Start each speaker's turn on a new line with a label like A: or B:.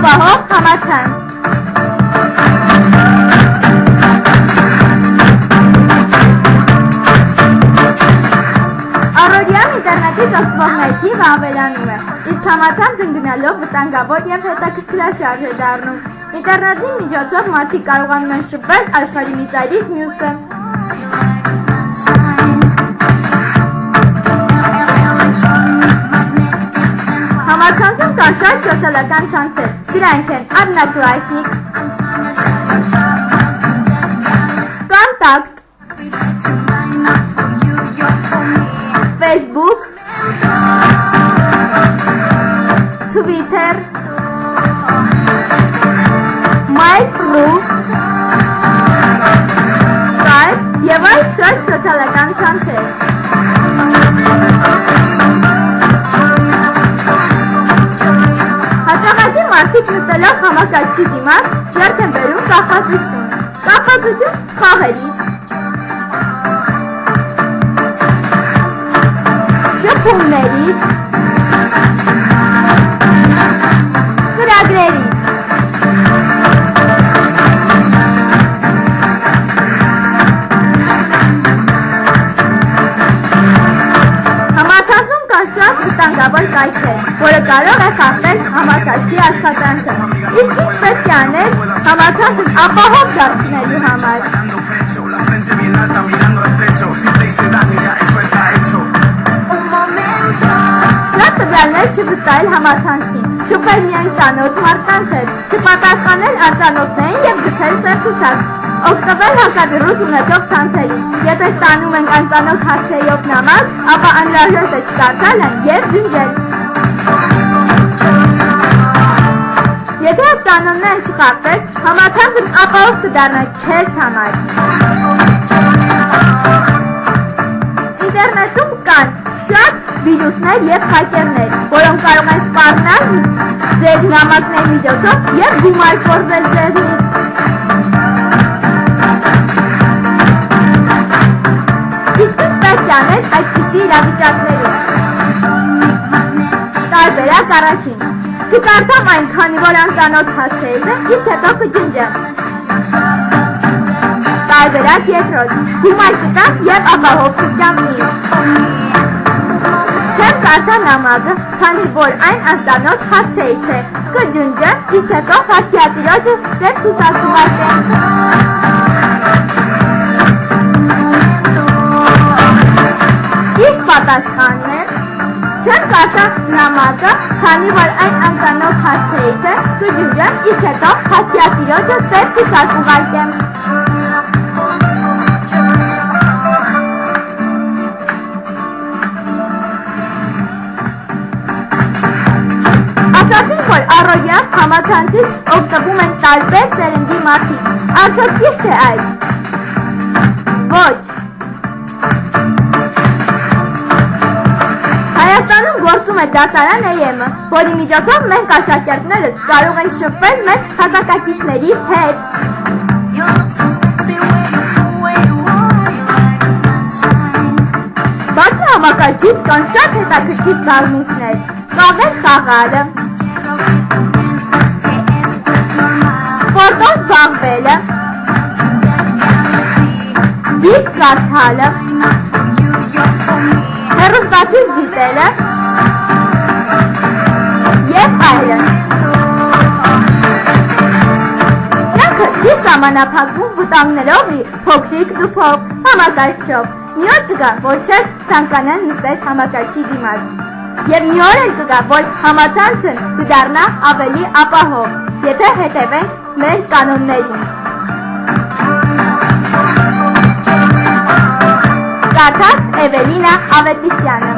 A: ապահով համացանց։ Առօրյա ինտերնետից օգտվողների թիվը ավելանում է, իսկ համացանցը գնալով վտանգավոր և հետաքրքրաշարժ է դառնում։ Ինտերնետի միջոցով մարդիկ կարողանում են շփվել աշխարհի մի ծայրից մյուսը։ Համացանցում կան շատ սոցիալական ցանցեր, դրանք են Одноклассник, Контакт, Facebook, Twitter, Mail.ru, Skype և այլ շատ սոցիալական ցանցեր։ Հաճախակի մարդիկ նստելով համակարգչի դիմաց ձեռք են բերում կախվածություն։ Կախվածություն խաղերից, շփումներից, ծրագրերից։ Համացանցում կան շատ վտանգավոր կայքեր, որը կարող է խախտել համակարգչի աշխատանքը։ Իսկ ինչ պետք է անել համացանցն ապահով դարձնելու համար։ Շատ տվյալներ չվստահել համացանցին, շփվել միայն ծանոթ մարդկանց հետ, չպատասխանել անծանոթներին և գցել սերտուցակ, օգտվել հակավիրուս ունեցող ցանցերից։ Եթե ստանում ենք անծանոթ հասցեով նամակ, ապա անհրաժեշտ է չկարդալ այն և ջնջել։ Եթե այս կանոնները չխախտես, համացանցն ապահով կդառնա քեզ համար։ Ինտերնետում կան շատ վիրուսներ և հակերներ, որոնք կարող են սպառնալ ձեր նամակների միջոցով և գումար կորզել ձեզնից։ Իսկ ինչ պետք է անել այդպիսի իրավիճակներում։ Տարբերակ առաջին. կկարդամ այն, քանի որ անծանոթ հասցեից է, իսկ հետո կջնջեմ։ Տարբերակ երկրորդ. գումար կտամ և ապահով կգամ ինձ։ Չեմ կարդա նամակը, քանի որ այն անծանոթ հասցեից է, կջնջեմ, իսկ հետո հասցեատիրոջը սև ցուցակ կուղարկեմ։ Ճիշտ պատասխանն է. չեմ կարդա նամակը, քանի որ այն անծանոթ հասցեից է, կջնջեմ, իսկ հետո հասցեատիրոջը սև ցուցակ կուղարկեմ։ Ասացին, որ առօրյա համացանցից օգտվում են տարբեր սերնդի մարդիկ։ Արդյոք ճիշտ է այդ։ Ոչ։ Հայաստանում գործում է դասարան EM-ը, որի միջոցով մենք աշակերտներս կարող ենք շփվել մեր հասակակիցների հետ։ Բացի համակարգից կան շատ հետաքրքիր զբաղմունքներ, կաղեր խաղալը, սպորտով զբաղվելը, գիրք կարդալը, հեռուստացույց դիտելը և այլն։ Կյանքը չի սահմանափակվում վտանգներով լի փոքրիկ դուփով, համակարգչով։ Մի օր կգա, որ չես ցանկանալ նստել համակարգչի դիմաց։ Եվ մի օր էլ կգա, որ համացանցն կդառնա ավելի ապահով, եթե հետևենք մեր կանոններին։ Կարդաց Էվելինա Ավետիսյանը։